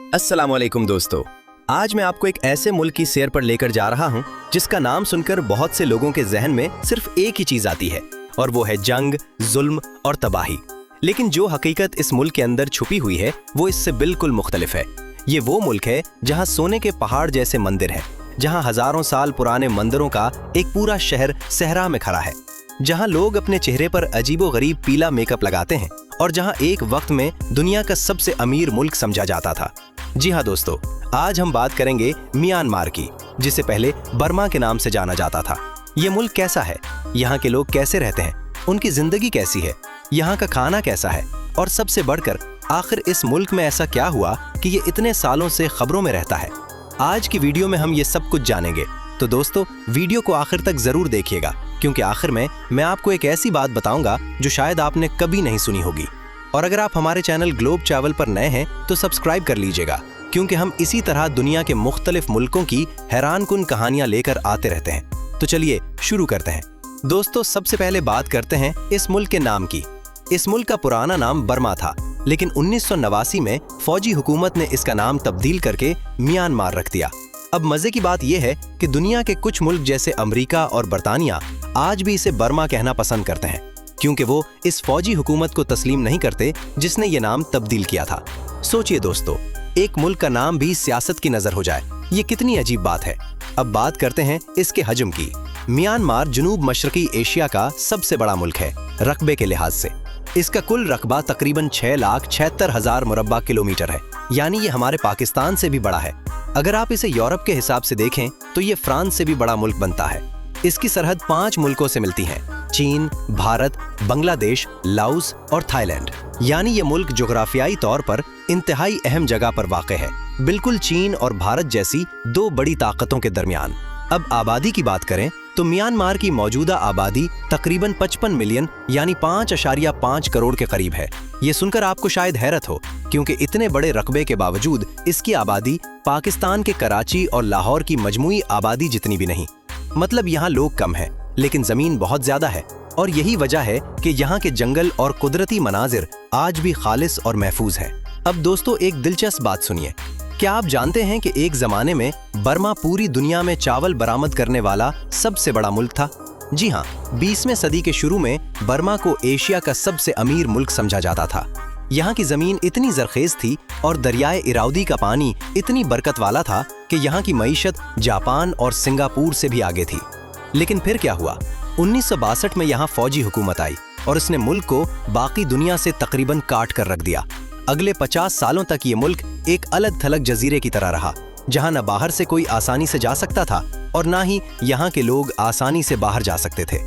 अस्सलाम वालेकुम दोस्तों, आज मैं आपको एक ऐसे मुल्क की सैर पर लेकर जा रहा हूं जिसका नाम सुनकर बहुत से लोगों के जहन में सिर्फ एक ही चीज आती है और वो है जंग, जुल्म और तबाही। लेकिन जो हकीकत इस मुल्क के अंदर छुपी हुई है वो इससे बिल्कुल मुख्तलिफ है। ये वो मुल्क है जहां सोने के पहाड़ जैसे मंदिर हैं, जहां हजारों साल पुराने मंदिरों का एक पूरा शहर सहरा में खड़ा है, जहां लोग अपने चेहरे पर अजीबोगरीब पीला मेकअप लगाते हैं और जहां एक वक्त में दुनिया का सबसे अमीर मुल्क समझा जाता था। जी हाँ दोस्तों, आज हम बात करेंगे म्यांमार की, जिसे पहले बर्मा के नाम से जाना जाता था। ये मुल्क कैसा है, यहाँ के लोग कैसे रहते हैं, उनकी जिंदगी कैसी है, यहाँ का खाना कैसा है और सबसे बढ़कर आखिर इस मुल्क में ऐसा क्या हुआ कि ये इतने सालों से खबरों में रहता है। आज की वीडियो में हम ये सब कुछ जानेंगे, तो दोस्तों वीडियो को आखिर तक जरूर देखिएगा, क्योंकि आखिर में मैं आपको एक ऐसी बात बताऊंगा जो शायद आपने कभी नहीं सुनी होगी। और अगर आप हमारे चैनल ग्लोब ट्रैवल पर नए हैं तो सब्सक्राइब कर लीजिएगा, क्योंकि हम इसी तरह दुनिया के मुख्तलिफ मुल्कों की हैरानकुन कहानियां लेकर आते रहते हैं। तो चलिए शुरू करते हैं। दोस्तों, सबसे पहले बात करते हैं इस मुल्क के नाम की। इस मुल्क का पुराना नाम बर्मा था, लेकिन 1989 में फौजी हुकूमत ने इसका नाम तब्दील करके म्यांमार रख दिया। अब मजे की बात यह है कि दुनिया के कुछ मुल्क जैसे अमेरिका और बरतानिया आज भी इसे बर्मा कहना पसंद करते हैं, क्योंकि वो इस फौजी हुकूमत को तस्लीम नहीं करते जिसने ये नाम तब्दील किया था। सोचिए दोस्तों, एक मुल्क का नाम भी सियासत की नजर हो जाए, ये कितनी अजीब बात है। अब बात करते हैं इसके हजम की। म्यांमार जनूब मशरकी एशिया का सबसे बड़ा मुल्क है रकबे के लिहाज से। इसका कुल रकबा तकरीबन 6,76,000 मुरब्बा किलोमीटर है, यानी ये हमारे पाकिस्तान से भी बड़ा है। अगर आप इसे यूरोप के हिसाब से देखें तो ये फ्रांस से भी बड़ा मुल्क बनता है। इसकी सरहद 5 मुल्कों से मिलती है: चीन, भारत, बांग्लादेश, लाओस और थाईलैंड। यानी ये मुल्क जोग्राफियाई तौर पर इंतहाई अहम जगह पर वाक़ है, बिल्कुल चीन और भारत जैसी दो बड़ी ताकतों के दरमियान। अब आबादी की बात करें तो म्यांमार की मौजूदा आबादी तकरीबन 55 मिलियन यानी 5.5 करोड़ के करीब है। ये सुनकर आपको शायद हैरत हो, क्योंकि इतने बड़े रकबे के बावजूद इसकी आबादी पाकिस्तान के कराची और लाहौर की मजमूई आबादी जितनी भी नहीं। मतलब यहाँ लोग कम हैं, लेकिन जमीन बहुत ज्यादा है, और यही वजह है कि यहाँ के जंगल और कुदरती मनाजिर आज भी खालिस और महफूज हैं। अब दोस्तों, एक दिलचस्प बात सुनिए। क्या आप जानते हैं कि एक जमाने में बर्मा पूरी दुनिया में चावल बरामद करने वाला सबसे बड़ा मुल्क था? जी हाँ, 20वीं सदी के शुरू में बर्मा को एशिया का सबसे अमीर मुल्क समझा जाता था। यहाँ की जमीन इतनी जरखेज थी और दरियाए इरावदी का पानी इतनी बरकत वाला था कि यहाँ की मईशत जापान और सिंगापुर से भी आगे थी। लेकिन फिर क्या हुआ? 1962 में यहाँ फौजी हुकूमत आई और इसने मुल्क को बाकी दुनिया से तकरीबन काट कर रख दिया। अगले 50 सालों तक ये मुल्क एक अलग थलग जजीरे की तरह रहा, जहाँ न बाहर से कोई आसानी से जा सकता था और ना ही यहाँ के लोग आसानी से बाहर जा सकते थे।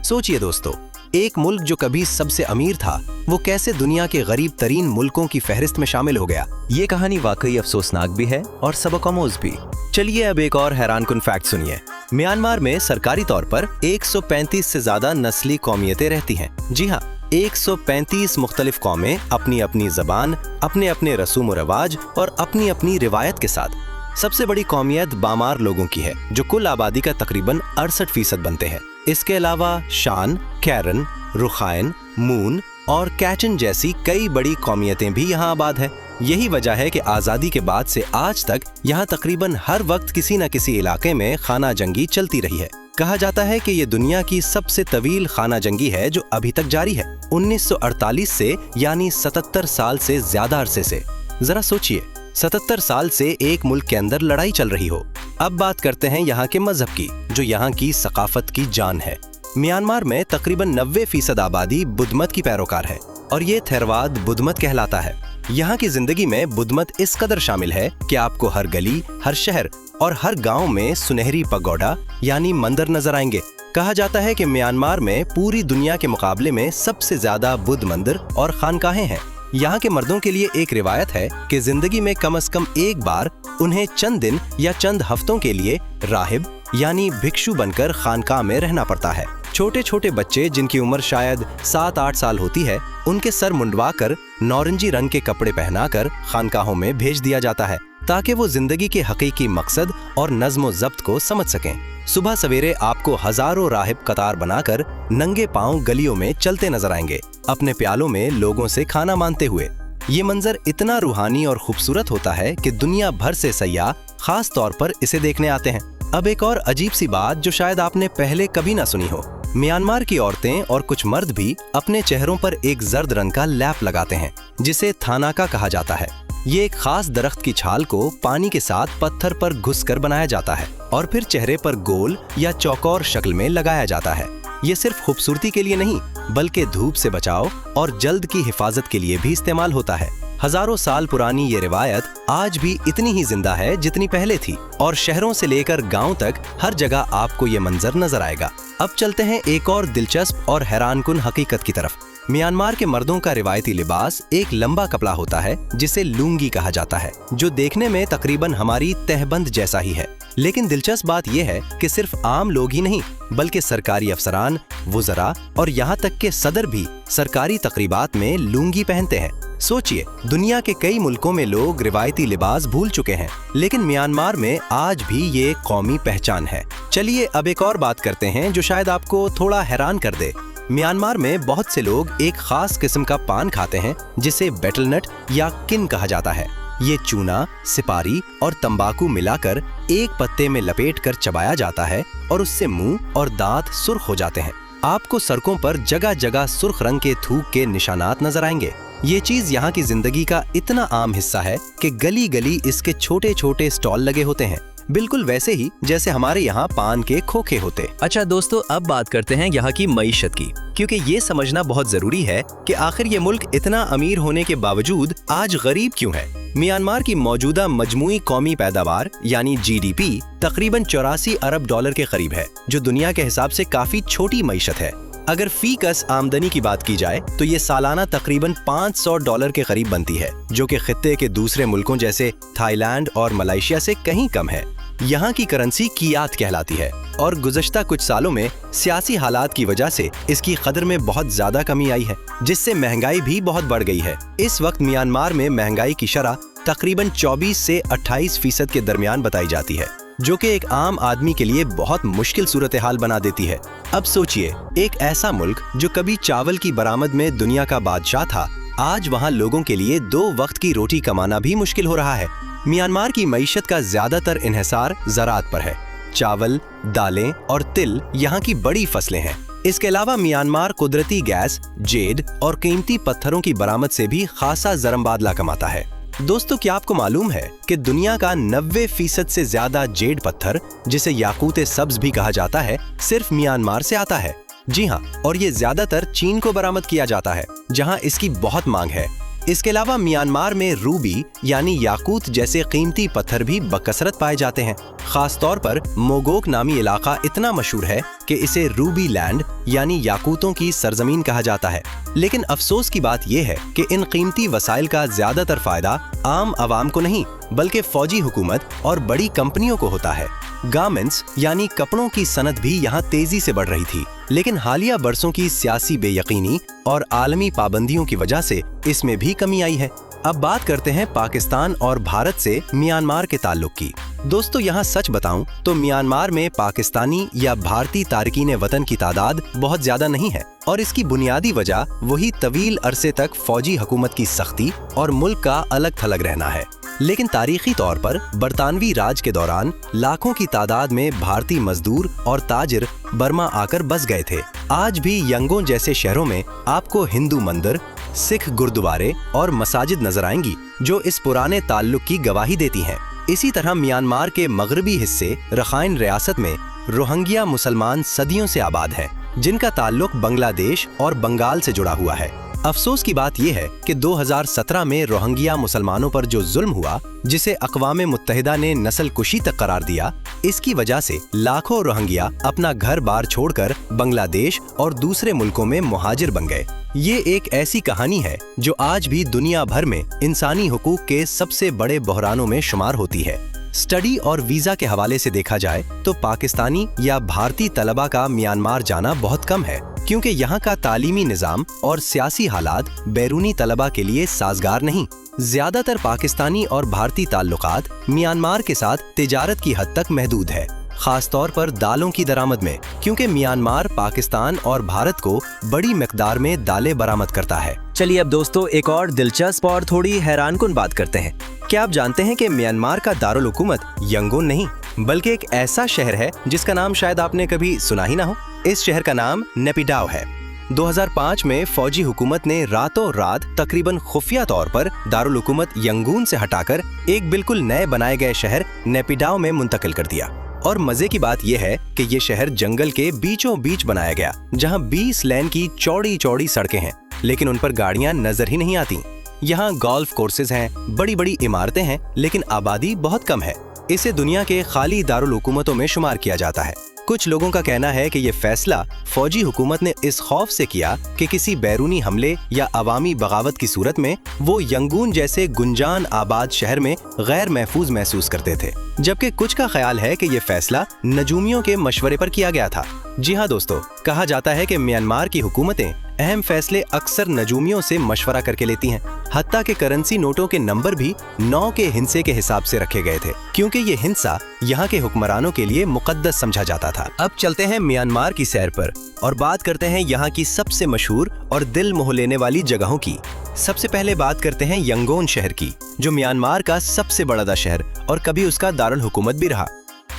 सोचिए दोस्तों, एक मुल्क जो कभी सबसे अमीर था वो कैसे दुनिया के गरीब तरीन मुल्कों की फहरिस्त में शामिल हो गया। ये कहानी वाकई अफसोसनाक भी है और सबक-आमूज भी। चलिए अब एक और हैरानकुन फैक्ट सुनिए। म्यांमार में सरकारी तौर पर 135 से ज्यादा नस्ली कौमियतें रहती हैं। जी हाँ, 135 मुख्तलिफ कौमें अपनी अपनी जबान, अपने अपने रसूम व रिवाज और अपनी अपनी रिवायत के साथ। सबसे बड़ी कौमियत बामार लोगों की है, जो कुल आबादी का तकरीबन 68% बनते हैं। इसके अलावा शान, कैरन, रुखाइन, मून और कैचन जैसी कई बड़ी कौमियतें भी यहाँ आबाद है। यही वजह है कि आज़ादी के बाद से आज तक यहाँ तकरीबन हर वक्त किसी न किसी इलाके में खाना जंगी चलती रही है। कहा जाता है कि ये दुनिया की सबसे तवील खाना जंगी है जो अभी तक जारी है, 1948 से, यानी 77 साल से ज्यादा अरसे से। जरा सोचिए, 77 साल से एक मुल्क के अंदर लड़ाई चल रही हो। अब बात करते हैं यहाँ के मजहब की, जो यहाँ की सकाफत की जान है। म्यांमार में तकरीबन 90% आबादी बुद्ध मत की पैरोकार है और ये थेरवाद बुद्ध मत कहलाता है। यहाँ की जिंदगी में बुद्ध मत इस कदर शामिल है कि आपको हर गली, हर शहर और हर गांव में सुनहरी पगोडा यानी मंदिर नजर आएंगे। कहा जाता है कि म्यांमार में पूरी दुनिया के मुकाबले में सबसे ज्यादा बुद्ध मंदिर और खानकाहें हैं। यहाँ के मर्दों के लिए एक रिवायत है कि जिंदगी में कम से कम एक बार उन्हें चंद दिन या चंद हफ्तों के लिए राहिब यानी भिक्षु बनकर खानकाह में रहना पड़ता है। छोटे छोटे बच्चे जिनकी उम्र शायद 7-8 साल होती है, उनके सर मुंडवा कर नौरंगी रंग के कपड़े पहनाकर खानकाहों में भेज दिया जाता है, ताकि वो जिंदगी के हकीकी मकसद और नज्म ज़ब्त को समझ सकें। सुबह सवेरे आपको हजारों राहिब कतार बनाकर नंगे पांव गलियों में चलते नजर आएंगे, अपने प्यालों में लोगों से खाना मांगते हुए। ये मंजर इतना रूहानी और खूबसूरत होता है कि दुनिया भर से सयाह खास तौर पर इसे देखने आते हैं। अब एक और अजीब सी बात जो शायद आपने पहले कभी ना सुनी हो, म्यांमार की औरतें और कुछ मर्द भी अपने चेहरों पर एक जर्द रंग का लैप लगाते हैं जिसे थानाका कहा जाता है। ये एक खास दरख्त की छाल को पानी के साथ पत्थर पर घुसकर बनाया जाता है और फिर चेहरे पर गोल या चौकोर शक्ल में लगाया जाता है। ये सिर्फ खूबसूरती के लिए नहीं बल्कि धूप से बचाव और जल्द की हिफाजत के लिए भी इस्तेमाल होता है। हजारों साल पुरानी ये रिवायत आज भी इतनी ही जिंदा है जितनी पहले थी और शहरों से लेकर गांव तक हर जगह आपको ये मंजर नजर आएगा। अब चलते हैं एक और दिलचस्प और हैरानकुन हकीकत की तरफ। म्यांमार के मर्दों का रिवायती लिबास एक लंबा कपड़ा होता है जिसे लुंगी कहा जाता है, जो देखने में तकरीबन हमारी तहबंद जैसा ही है। लेकिन दिलचस्प बात यह है कि सिर्फ आम लोग ही नहीं बल्कि सरकारी अफसरान, वुज़रा और यहाँ तक के सदर भी सरकारी तकरीबात में लुंगी पहनते हैं। सोचिए, दुनिया के कई मुल्कों में लोग रिवायती लिबास भूल चुके हैं, लेकिन म्यांमार में आज भी ये कौमी पहचान है। चलिए अब एक और बात करते हैं जो शायद आपको थोड़ा हैरान कर दे। म्यांमार में बहुत से लोग एक खास किस्म का पान खाते हैं जिसे बेटलनट या किन कहा जाता है। ये चूना, सिपारी और तंबाकू मिलाकर एक पत्ते में लपेट कर चबाया जाता है और उससे मुंह और दांत सुर्ख हो जाते हैं। आपको सड़कों पर जगह जगह सुर्ख रंग के थूक के निशानात नजर आएंगे। ये चीज यहाँ की जिंदगी का इतना आम हिस्सा है कि गली गली इसके छोटे छोटे स्टॉल लगे होते हैं, बिल्कुल वैसे ही जैसे हमारे यहाँ पान के खोखे होते। अच्छा दोस्तों, अब बात करते हैं यहाँ की मईशत की, क्योंकि ये समझना बहुत जरूरी है कि आखिर ये मुल्क इतना अमीर होने के बावजूद आज गरीब क्यों है। म्यांमार की मौजूदा मजमूई कौमी पैदावार यानी GDP तकरीबन 84 अरब डॉलर के करीब है, जो दुनिया के हिसाब से काफी छोटी मईशत है। अगर फी कस आमदनी की बात की जाए तो ये सालाना तकरीबन $500 के करीब बनती है, जो कि खित्ते के दूसरे मुल्कों जैसे थाईलैंड और मलेशिया से कहीं कम है। यहाँ की करेंसी कियात कहलाती है और गुज़श्ता कुछ सालों में सियासी हालात की वजह से इसकी कदर में बहुत ज्यादा कमी आई है, जिससे महंगाई भी बहुत बढ़ गई है। इस वक्त म्यांमार में महंगाई की शरह तकरीबन 24 से 28% के दरमियान बताई जाती है, जो कि एक आम आदमी के लिए बहुत मुश्किल सूरत हाल बना देती है। अब सोचिए, एक ऐसा मुल्क जो कभी चावल की बरामद में दुनिया का बादशाह था, आज वहाँ लोगों के लिए 2 वक्त की रोटी कमाना भी मुश्किल हो रहा है। म्यांमार की मईशत का ज्यादातर इन्हिसार ज़राअत पर है। चावल, दालें और तिल यहाँ की बड़ी फसलें हैं। इसके अलावा म्यांमार कुदरती गैस, जेड और कीमती पत्थरों की बरामद से भी खासा ज़रमबादला कमाता है। दोस्तों, क्या आपको मालूम है कि दुनिया का 90% से ज्यादा जेड पत्थर, जिसे याकूत सब्ज भी कहा जाता है, सिर्फ म्यांमार से आता है। जी हाँ, और ये ज्यादातर चीन को बरामद किया जाता है, जहाँ इसकी बहुत मांग है। इसके अलावा म्यांमार में रूबी यानी याकूत जैसे कीमती पत्थर भी बकसरत पाए जाते हैं। खास तौर पर मोगोक नामी इलाका इतना मशहूर है कि इसे रूबी लैंड यानी याकूतों की सरजमीन कहा जाता है। लेकिन अफसोस की बात यह है कि इन कीमती वसाइल का ज्यादातर फायदा आम आवाम को नहीं बल्कि फौजी हुकूमत और बड़ी कंपनियों को होता है। गारमेंट्स यानी कपड़ों की सनत भी यहाँ तेजी से बढ़ रही थी, लेकिन हालिया बरसों की सियासी बेयकीनी और आलमी पाबंदियों की वजह से इसमें भी कमी आई है। अब बात करते हैं पाकिस्तान और भारत से म्यांमार के ताल्लुक की। दोस्तों, यहाँ सच बताऊं तो म्यांमार में पाकिस्तानी या भारतीय तारकीन वतन की तादाद बहुत ज्यादा नहीं है और इसकी बुनियादी वजह वही तवील अरसे तक फौजी हुकूमत की सख्ती और मुल्क का अलग थलग रहना है। लेकिन तारीखी तौर पर बरतानवी राज के दौरान लाखों की तादाद में भारतीय मजदूर और ताजिर बर्मा आकर बस गए थे। आज भी यंगोन जैसे शहरों में आपको हिंदू मंदिर, सिख गुरुद्वारे और मसाजिद नजर आएंगी, जो इस पुराने ताल्लुक की गवाही देती हैं। इसी तरह म्यांमार के मगरबी हिस्से रखाइन रियासत में रोहिंग्या मुसलमान सदियों से आबाद हैं, जिनका ताल्लुक बांग्लादेश और बंगाल से जुड़ा हुआ है। अफसोस की बात यह है कि 2017 में रोहिंग्या मुसलमानों पर जो जुल्म हुआ, जिसे अक़वाम मुत्तहिदा ने नस्ल कुशी तक करार दिया, इसकी वजह से लाखों रोहिंग्या अपना घर बार छोड़कर बांग्लादेश और दूसरे मुल्कों में मुहाजिर बन गए। ये एक ऐसी कहानी है जो आज भी दुनिया भर में इंसानी हुकूक के सबसे बड़े बहरानों में शुमार होती है। स्टडी और वीजा के हवाले से देखा जाए तो पाकिस्तानी या भारतीय तलबा का म्यांमार जाना बहुत कम है, क्योंकि यहाँ का तालीमी निज़ाम और सियासी हालात बैरूनी तलबा के लिए साजगार नहीं। ज्यादातर पाकिस्तानी और भारतीय ताल्लुकात म्यांमार के साथ तिजारत की हद तक महदूद है, खास तौर पर दालों की दरामद में, क्योंकि म्यांमार पाकिस्तान और भारत को बड़ी मिकदार में दालें बरामद करता है। चलिए अब दोस्तों एक और दिलचस्प और थोड़ी हैरानकुन बात करते हैं। क्या आप जानते हैं कि म्यांमार का दारुल हुकूमत यंगून नहीं बल्कि एक ऐसा शहर है जिसका नाम शायद आपने कभी सुना ही ना हो। इस शहर का नाम नेपिडाव है। 2005 में फौजी हुकूमत ने रातों रात तकरीबन खुफिया तौर पर दारुल हुकूमत यंगून से हटाकर एक बिल्कुल नए बनाए गए शहर नेपिडाव में मुंतकिल कर दिया। और मजे की बात यह है कि ये शहर जंगल के बीचों बीच बनाया गया, जहां 20 लेन की चौड़ी चौड़ी सड़कें हैं, लेकिन उन पर गाड़ियां नजर ही नहीं आती। यहाँ गोल्फ कोर्सेज हैं, बड़ी बड़ी इमारतें हैं, लेकिन आबादी बहुत कम है। इसे दुनिया के खाली दारुल हुकूमतों में शुमार किया जाता है। कुछ लोगों का कहना है कि ये फैसला फौजी हुकूमत ने इस खौफ से किया कि किसी बैरूनी हमले या अवामी बगावत की सूरत में वो यंगून जैसे गुंजान आबाद शहर में गैर महफूज महसूस करते थे, जबकि कुछ का ख्याल है कि ये फैसला नजूमियों के मशवरे पर किया गया था। जी हाँ दोस्तों, कहा जाता है कि म्यांमार की हुकूमतें अहम फैसले अक्सर नजूमियों से मशवरा करके लेती हैं। हत्ता के करेंसी नोटों के नंबर भी 9 के हिंसे के हिसाब से रखे गए थे, क्योंकि ये हिंसा यहाँ के हुक्मरानों के लिए मुकद्दस समझा जाता था। अब चलते हैं म्यांमार की सैर पर और बात करते हैं यहाँ की सबसे मशहूर और दिल मोह लेने वाली जगहों की। सबसे पहले बात करते हैं यंगून शहर की, जो म्यांमार का सबसे बड़ा शहर और कभी उसका दारुल हुकूमत भी रहा।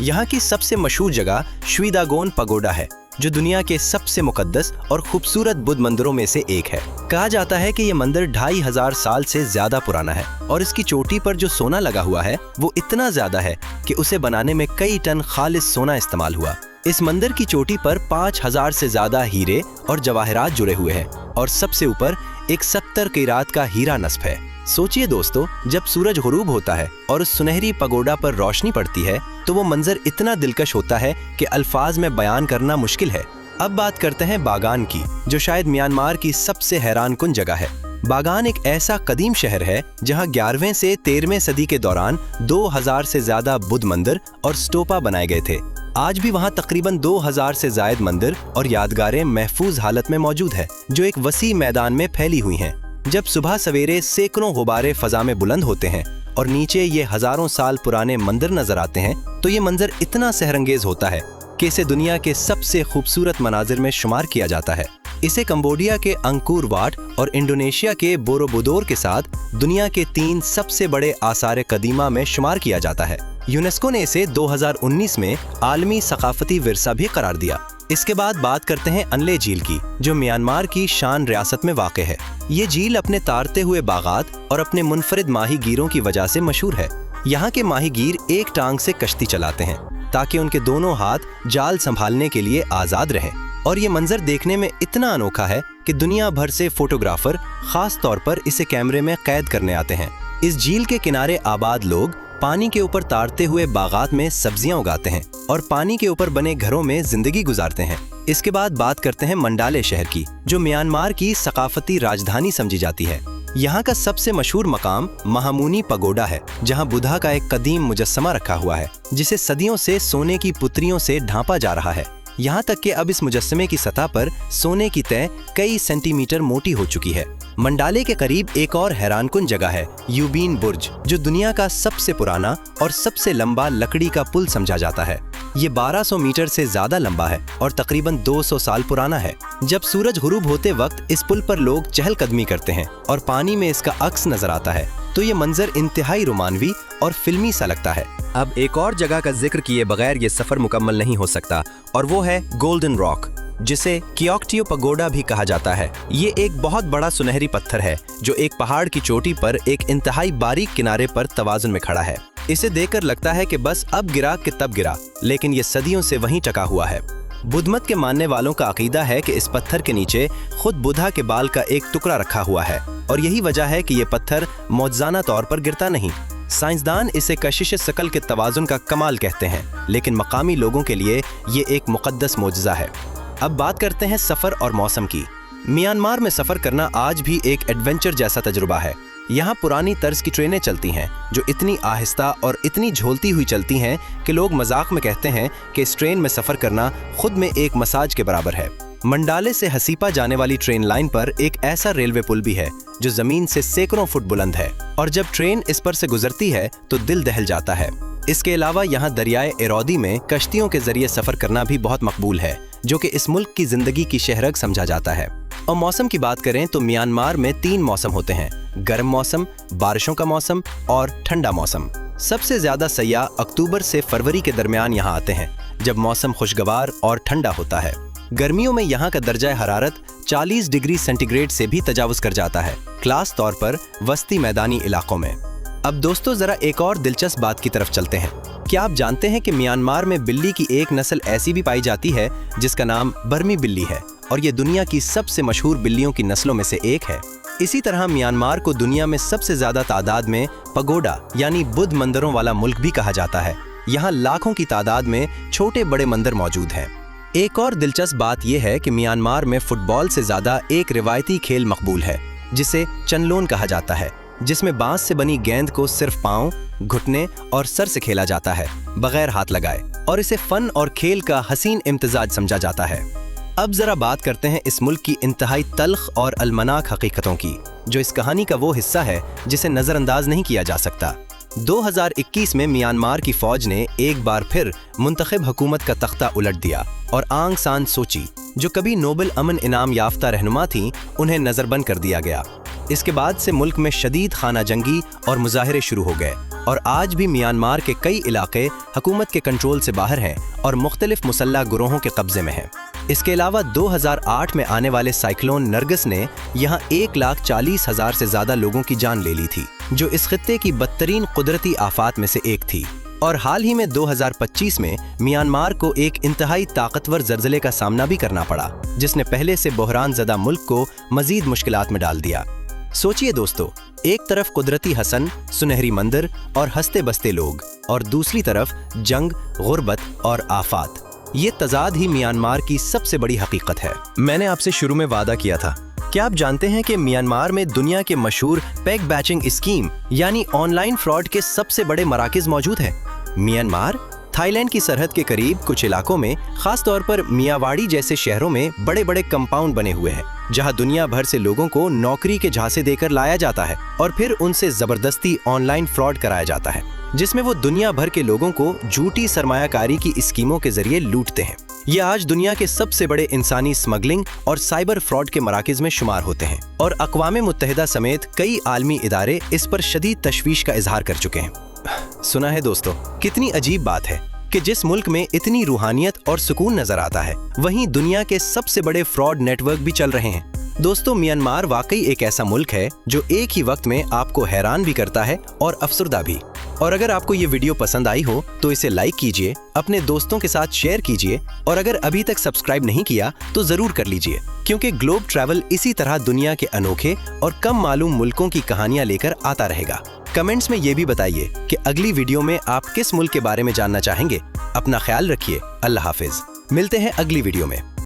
यहाँ की सबसे मशहूर जगह श्वीदागोन पगोडा है, जो दुनिया के सबसे मुकद्दस और खूबसूरत बुद्ध मंदिरों में से एक है। कहा जाता है कि ये मंदिर 2500 साल से ज्यादा पुराना है और इसकी चोटी पर जो सोना लगा हुआ है वो इतना ज्यादा है कि उसे बनाने में कई टन खालिस सोना इस्तेमाल हुआ। इस मंदिर की चोटी पर 5000 से ज्यादा हीरे और जवाहरात जुड़े हुए हैं और सबसे ऊपर एक 70 कीरात का हीरा नस्ब है। सोचिए दोस्तों, जब सूरज गुरूब होता है और उस सुनहरी पगोडा पर रोशनी पड़ती है तो वो मंजर इतना दिलकश होता है कि अल्फाज में बयान करना मुश्किल है। अब बात करते हैं बागान की, जो शायद म्यांमार की सबसे हैरानकुन जगह है। बागान एक ऐसा कदीम शहर है जहां 11वें से 13वें सदी के दौरान 2000 से ज्यादा बुद्ध मंदिर और स्टोपा बनाए गए थे। आज भी वहां तकरीबन 2000 से जायद मंदिर और यादगारें महफूज हालत में मौजूद है, जो एक वसी मैदान में फैली हुई हैं। जब सुबह सवेरे सैकड़ों गुब्बारे फजा में बुलंद होते हैं और नीचे ये हजारों साल पुराने मंदिर नजर आते हैं तो ये मंजर इतना सहरंगेज होता है कि इसे दुनिया के सबसे खूबसूरत मनाजिर में शुमार किया जाता है। इसे कंबोडिया के अंकोर वाट और इंडोनेशिया के बोरोबुदोर के साथ दुनिया के 3 सबसे बड़े आसार कदीमा में शुमार किया जाता है। यूनेस्को ने इसे 2019 में आलमी सकाफती विरसा भी करार दिया। इसके बाद बात करते हैं अनले झील की, जो म्यांमार की शान रियासत में वाक़ है। ये झील अपने तारते हुए बागात और अपने मुनफरिद माहीगीरों की वजह से मशहूर है। यहाँ के माहीगीर एक टांग से कश्ती चलाते हैं ताकि उनके दोनों हाथ जाल संभालने के लिए आज़ाद रहें, और ये मंजर देखने में इतना अनोखा है कि दुनिया भर से फोटोग्राफर खास तौर पर इसे कैमरे में कैद करने आते हैं। इस झील के किनारे आबाद लोग पानी के ऊपर तारते हुए बागात में सब्जियां उगाते हैं और पानी के ऊपर बने घरों में जिंदगी गुजारते हैं। इसके बाद बात करते हैं मंडाले शहर की, जो म्यांमार की सकाफती राजधानी समझी जाती है। यहाँ का सबसे मशहूर मकाम महामुनी पगोडा है, जहाँ बुद्धा का एक कदीम मुजस्समा रखा हुआ है, जिसे सदियों से सोने की पुतरियों से ढांपा जा रहा है। यहाँ तक कि अब इस मुजस्समे की सतह पर सोने की तह कई सेंटीमीटर मोटी हो चुकी है। मंडाले के करीब एक और हैरानकुन जगह है, यूबीन बुर्ज, जो दुनिया का सबसे पुराना और सबसे लंबा लकड़ी का पुल समझा जाता है। ये 1200 मीटर से ज्यादा लंबा है और तकरीबन 200 साल पुराना है। जब सूरज गुरूब होते वक्त इस पुल पर लोग चहलकदमी करते हैं और पानी में इसका अक्स नजर आता है, तो ये मंजर इंतहाई रोमानवी और फिल्मी सा लगता है। अब एक और जगह का जिक्र किए बगैर ये सफर मुकम्मल नहीं हो सकता, और वो है गोल्डन रॉक, जिसे कियोक्टियो पगोडा भी कहा जाता है। ये एक बहुत बड़ा सुनहरी पत्थर है जो एक पहाड़ की चोटी पर एक इंतहाई बारीक किनारे पर तवाज़ुन में खड़ा है। इसे देखकर लगता है कि बस अब गिरा कि तब गिरा, लेकिन ये सदियों से वहीं टका हुआ है। बुद्धमत के मानने वालों का अकीदा है कि इस पत्थर के नीचे खुद बुद्धा के बाल का एक टुकड़ा रखा हुआ है, और यही वजह है कि ये पत्थर मौजज़ाना तौर पर गिरता नहीं। साइंसदान इसे कशिश शकल के तवाज़ुन का कमाल कहते हैं, लेकिन मकामी लोगों के लिए ये एक मुक़द्दस मोजज़ा है। अब बात करते हैं सफ़र और मौसम की। म्यांमार में सफ़र करना आज भी एक एडवेंचर जैसा तजुर्बा है। यहाँ पुरानी तर्ज की ट्रेनें चलती हैं जो इतनी आहिस्ता और इतनी झोलती हुई चलती हैं कि लोग मजाक में कहते हैं कि इस ट्रेन में सफ़र करना खुद में एक मसाज के बराबर है। मंडाले से हसीपा जाने वाली ट्रेन लाइन पर एक ऐसा रेलवे पुल भी है जो ज़मीन से सैकड़ों फुट बुलंद है, और जब ट्रेन इस पर से गुजरती है तो दिल दहल जाता है। इसके अलावा यहाँ दरियाए एरौदी में कश्तियों के जरिए सफ़र करना भी बहुत मकबूल है, जो कि इस मुल्क की ज़िंदगी की शहरग समझा जाता है। और मौसम की बात करें तो म्यांमार में 3 मौसम होते हैं, गर्म मौसम, बारिशों का मौसम और ठंडा मौसम। सबसे ज्यादा सयाह अक्टूबर से फरवरी के दरमियान यहाँ आते हैं, जब मौसम खुशगवार और ठंडा होता है। गर्मियों में यहाँ का दर्जा हरारत 40 डिग्री सेंटीग्रेड से भी तजावुज कर जाता है, खास तौर पर वस्ती मैदानी इलाकों में। अब दोस्तों जरा एक और दिलचस्प बात की तरफ चलते हैं। क्या आप जानते हैं कि म्यांमार में बिल्ली की एक नस्ल ऐसी भी पाई जाती है जिसका नाम बर्मी बिल्ली है, और ये दुनिया की सबसे मशहूर बिल्लियों की नस्लों में से एक है। इसी तरह म्यांमार को दुनिया में सबसे ज्यादा तादाद में पगोडा यानी बुद्ध मंदिरों वाला मुल्क भी कहा जाता है। यहाँ लाखों की तादाद में छोटे बड़े मंदिर मौजूद हैं। एक और दिलचस्प बात यह है कि म्यांमार में फुटबॉल से ज्यादा एक रिवायती खेल मकबूल है जिसे चनलोन कहा जाता है, जिसमें बांस से बनी गेंद को सिर्फ पांव, घुटने और सर से खेला जाता है बगैर हाथ लगाए, और इसे फन और खेल का हसीन इम्तिजाज समझा जाता है। अब जरा बात करते हैं इस मुल्क की इंतहाई तल्ख और अलमनाक हकीकतों की, जो इस कहानी का वो हिस्सा है जिसे नजरअंदाज नहीं किया जा सकता। 2021 में म्यांमार की फौज ने एक बार फिर मुंतखब हुकूमत का तख्ता उलट दिया और आंग सान सूची, जो कभी नोबेल अमन इनाम याफ्ता रहनुमा थीं, उन्हें नजरबंद कर दिया गया। इसके बाद से मुल्क में शदीद खाना जंगी और मुजाहरे शुरू हो गए, और आज भी म्यांमार के कई इलाके हुकूमत के कंट्रोल से बाहर हैं और मुख्तलिफ मुसल्लह गुरोहों के कब्जे में हैं। इसके अलावा 2008 में आने वाले साइक्लोन नरगिस ने यहाँ 1,40,000 से ज्यादा लोगों की जान ले ली थी, जो इस खित्ते की बदतरीन कुदरती आफात में से एक थी। और हाल ही में 2025 में म्यांमार को एक इंतहाई ताकतवर ज़लज़ले का सामना भी करना पड़ा, जिसने पहले से बहरान ज़दा मुल्क को मजीद मुश्किलात में डाल दिया। सोचिए दोस्तों, एक तरफ कुदरती हसन, सुनहरी मंदिर और हंसते बसते लोग, और दूसरी तरफ जंग, गुर्बत और आफात। ये तजाद ही म्यांमार की सबसे बड़ी हकीकत है। मैंने आपसे शुरू में वादा किया था। क्या आप जानते हैं कि म्यांमार में दुनिया के मशहूर पेग बैचिंग स्कीम यानी ऑनलाइन फ्रॉड के सबसे बड़े मराकज मौजूद हैं? म्यांमार थाईलैंड की सरहद के करीब कुछ इलाकों में, खास तौर पर मियावाड़ी जैसे शहरों में बड़े बड़े कंपाउंड बने हुए हैं, जहां दुनिया भर से लोगों को नौकरी के झांसे देकर लाया जाता है और फिर उनसे जबरदस्ती ऑनलाइन फ्रॉड कराया जाता है, जिसमें वो दुनिया भर के लोगों को झूठी सरमायाकारी की स्कीमों के जरिए लूटते हैं। ये आज दुनिया के सबसे बड़े इंसानी स्मगलिंग और साइबर फ्रॉड के मराकज में शुमार होते हैं, और अक़वाम मुत्तहिदा समेत कई आलमी इदारे इस पर शदीद तशवीश का इजहार कर चुके हैं। सुना है दोस्तों, कितनी अजीब बात है कि जिस मुल्क में इतनी रूहानियत और सुकून नजर आता है, वहीं दुनिया के सबसे बड़े फ्रॉड नेटवर्क भी चल रहे हैं। दोस्तों, म्यांमार वाकई एक ऐसा मुल्क है जो एक ही वक्त में आपको हैरान भी करता है और अफसरदा भी। और अगर आपको ये वीडियो पसंद आई हो तो इसे लाइक कीजिए, अपने दोस्तों के साथ शेयर कीजिए, और अगर अभी तक सब्सक्राइब नहीं किया तो जरूर कर लीजिए, क्योंकि ग्लोब ट्रैवल इसी तरह दुनिया के अनोखे और कम मालूम मुल्कों की कहानियां लेकर आता रहेगा। कमेंट्स में ये भी बताइए कि अगली वीडियो में आप किस मुल्क के बारे में जानना चाहेंगे। अपना ख्याल रखिए। अल्लाह हाफिज। मिलते हैं अगली वीडियो में।